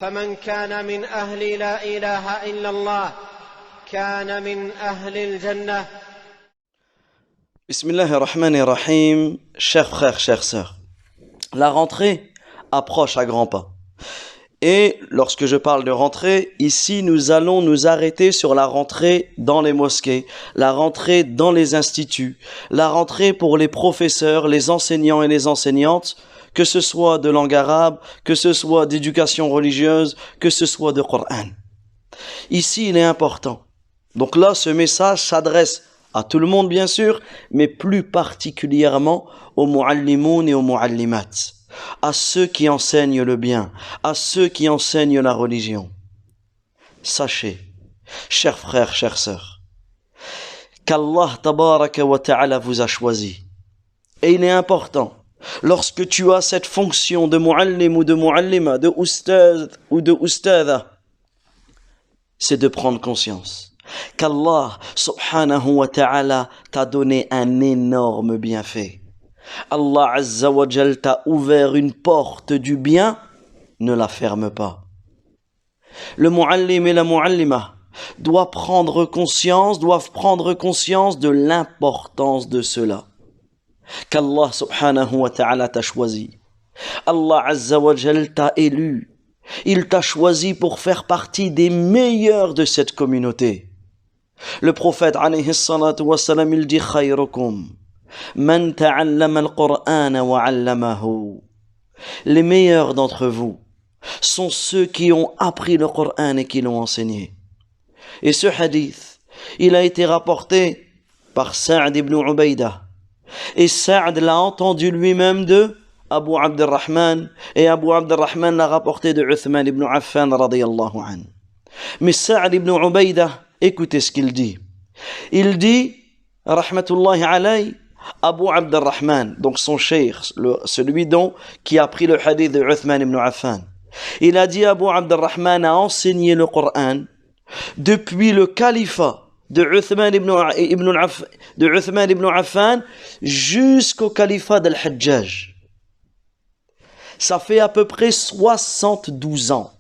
فمن كان من أهل لا إله إلا الله كان من أهل الجنة. Bismillahirrahmanirrahim. Chers frères, chères sœurs, la rentrée approche à grands pas. Et lorsque je parle de rentrée, ici nous allons nous arrêter sur la rentrée dans les mosquées, la rentrée dans les instituts, la rentrée pour les professeurs, les enseignants et les enseignantes, que ce soit de langue arabe, que ce soit d'éducation religieuse, que ce soit de Coran. Ici, il est important. Donc là, ce message s'adresse à tout le monde, bien sûr, mais plus particulièrement aux mu'allimoun et aux mu'allimat, à ceux qui enseignent le bien, à ceux qui enseignent la religion. Sachez, chers frères, chères sœurs, qu'Allah tabaraka wa ta'ala vous a choisi. Et il est important, lorsque tu as cette fonction de mu'allim ou de mu'allima, de oustaz ou de oustada, c'est de prendre conscience qu'Allah subhanahu wa ta'ala t'a donné un énorme bienfait. Allah azza wa jal t'a ouvert une porte du bien, ne la ferme pas. Le mu'allim et la mu'allima doivent prendre conscience de l'importance de cela. Qu'Allah subhanahu wa ta'ala t'a choisi. Allah azza wa jal t'a élu. Il t'a choisi pour faire partie des meilleurs de cette communauté. Le prophète alayhi salatu wa salam, il dit khayrukum man ta'allama al-Qur'an wa 'allamahu. Les meilleurs d'entre vous sont ceux qui ont appris le Coran et qui l'ont enseigné. Et ce hadith, il a été rapporté par Sa'd ibn Ubaydah. Et Sa'd l'a entendu lui-même de Abu Abdurrahman, et Abu Abdurrahman l'a rapporté de Uthman ibn Affan radiyallahu anhu. Mais Sa'd ibn Ubaydah, écoutez ce qu'il dit. Il dit, rahmatullahi alayhi, Abu Abdurrahman, donc son cheikh, celui qui a pris le hadith de Uthman ibn Affan. Il a dit, Abu Abdurrahman a enseigné le Coran depuis le califat de Uthman ibn Affan jusqu'au califat d'Al-Hajjaj. Ça fait à peu près 72 ans.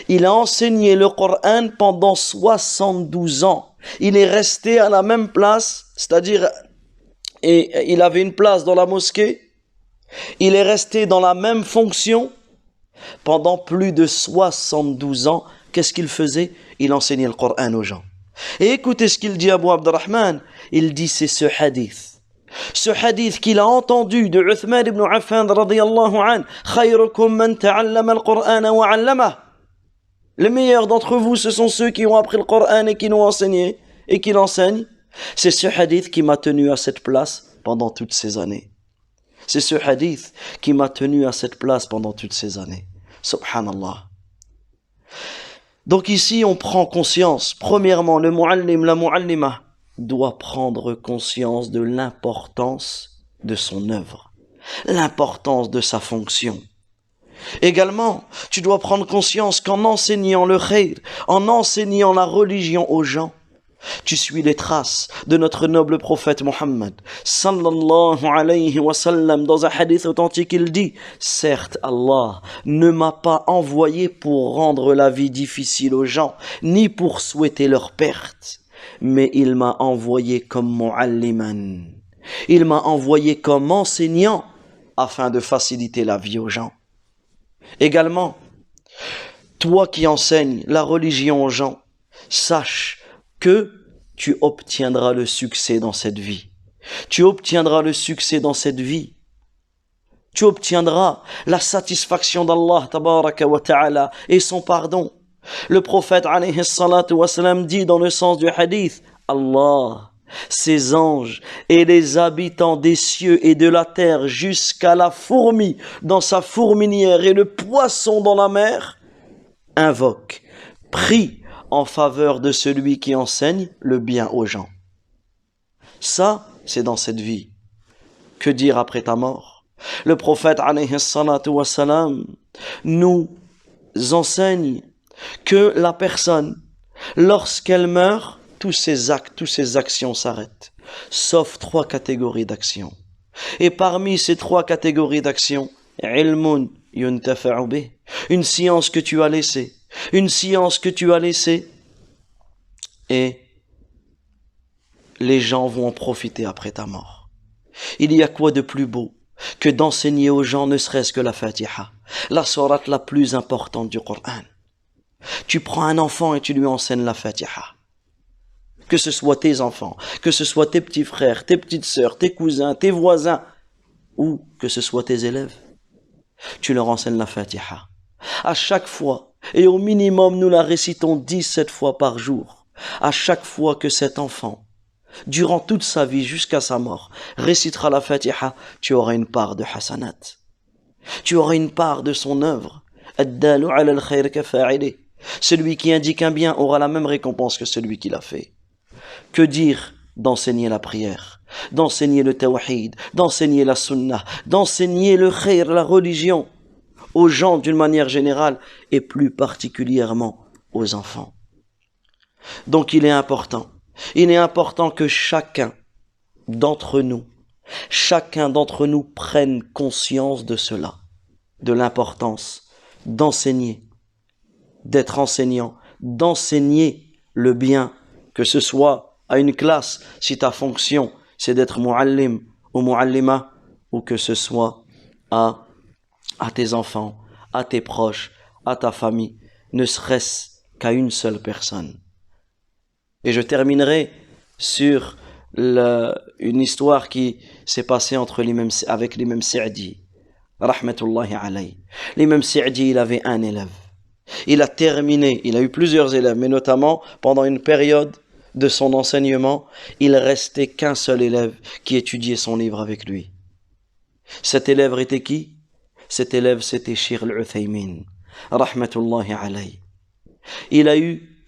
Il a enseigné le Coran pendant 72 ans. Il est resté à la même place, c'est-à-dire, et il avait une place dans la mosquée. Il est resté dans la même fonction pendant plus de 72 ans. Qu'est-ce qu'il faisait? Il enseignait le Coran aux gens. Et écoutez ce qu'il dit Abu Abdurrahman. Il dit, c'est ce hadith. Ce hadith qu'il a entendu de Uthman ibn Affan radiyallahu anhu, khayrukum man ta'allama al-Qur'ana wa 'allamahu. Les meilleurs d'entre vous, ce sont ceux qui ont appris le Coran et qui l'ont enseigné et qui l'enseignent. C'est ce hadith qui m'a tenu à cette place pendant toutes ces années. C'est ce hadith qui m'a tenu à cette place pendant toutes ces années. Subhanallah. Donc ici, on prend conscience. Premièrement, le mu'allim, la mu'allima doit prendre conscience de l'importance de son œuvre, l'importance de sa fonction. Également, tu dois prendre conscience qu'en enseignant le khayr, en enseignant la religion aux gens, tu suis les traces de notre noble prophète Mohammed sallallahu alayhi wa sallam. Dans un hadith authentique, il dit, certes, Allah ne m'a pas envoyé pour rendre la vie difficile aux gens, ni pour souhaiter leur perte, mais il m'a envoyé comme mu'alliman. Il m'a envoyé comme enseignant afin de faciliter la vie aux gens. Également, toi qui enseignes la religion aux gens, sache que tu obtiendras le succès dans cette vie. Tu obtiendras le succès dans cette vie. Tu obtiendras la satisfaction d'Allah tabaraka wa ta'ala et son pardon. Le prophète alayhi salatu wa salam dit dans le sens du hadith, Allah, ses anges et les habitants des cieux et de la terre jusqu'à la fourmi dans sa fourmilière et le poisson dans la mer, invoquent, prient en faveur de celui qui enseigne le bien aux gens. Ça, c'est dans cette vie. Que dire après ta mort? Le prophète alayhi salatu wa salam nous enseigne que la personne, lorsqu'elle meurt, tous ses actes, toutes ses actions s'arrêtent, sauf 3 catégories d'actions. Et parmi ces 3 catégories d'actions, ilmun yuntafa'u bih. Une science que tu as laissée. Une science que tu as laissée. Et les gens vont en profiter après ta mort. Il y a quoi de plus beau que d'enseigner aux gens ne serait-ce que la Fatiha, la sourate la plus importante du Coran. Tu prends un enfant et tu lui enseignes la Fatiha. Que ce soit tes enfants, que ce soit tes petits frères, tes petites sœurs, tes cousins, tes voisins, ou que ce soit tes élèves. Tu leur enseignes la Fatiha. À chaque fois, et au minimum nous la récitons 17 fois par jour, à chaque fois que cet enfant, durant toute sa vie jusqu'à sa mort, récitera la Fatiha, tu auras une part de hasanat. Tu auras une part de son œuvre. Ad-dalu ala al-khayr kafa'ili. Celui qui indique un bien aura la même récompense que celui qui l'a fait. Que dire d'enseigner la prière, d'enseigner le tawhid, d'enseigner la sunnah, d'enseigner le khayr, la religion, aux gens d'une manière générale et plus particulièrement aux enfants. Donc il est important que chacun d'entre nous prenne conscience de cela, de l'importance d'enseigner, d'être enseignant, d'enseigner le bien, que ce soit à une classe, si ta fonction c'est d'être muallim ou muallima, ou que ce soit à tes enfants, à tes proches, à ta famille, ne serait-ce qu'à une seule personne. Et je terminerai sur une histoire qui s'est passée avec l'imam Sa'di, rahmatullahi alayhi. L'imam Sa'di, il avait un élève. Il a eu plusieurs élèves, mais notamment pendant une période de son enseignement, il restait qu'un seul élève qui étudiait son livre avec lui. Cet élève était qui? Cet élève, c'était Cheikh Al-Uthaymin, rahmatullahi alayhi.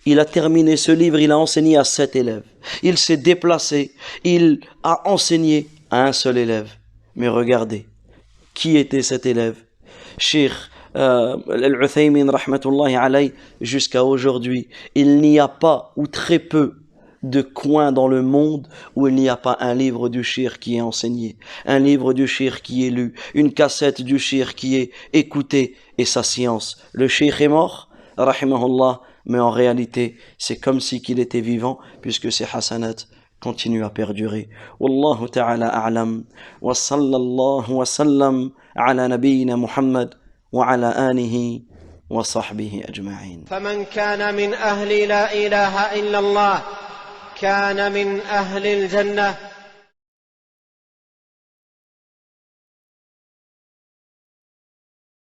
Il a terminé ce livre, il a enseigné à 7 élèves. Il s'est déplacé, il a enseigné à un seul élève. Mais regardez, qui était cet élève? Cheikh Al-Uthaymin, rahmatullahi alayhi, jusqu'à aujourd'hui, il n'y a pas, ou très peu, de coin dans le monde où il n'y a pas un livre du Cheikh qui est enseigné, un livre du Cheikh qui est lu, une cassette du Cheikh qui est écoutée, et sa science. Le Cheikh est mort, rahimahullah, mais en réalité, c'est comme si qu'il était vivant, puisque ses hasanat continuent à perdurer. Wallahu ta'ala a'lam, wa sallallahu wa sallam ala nabiyyina Muhammad wa ala alihi wa sahbihi ajma'in. فمن كان من أهل لا إله إلا الله كان من أهل الجنة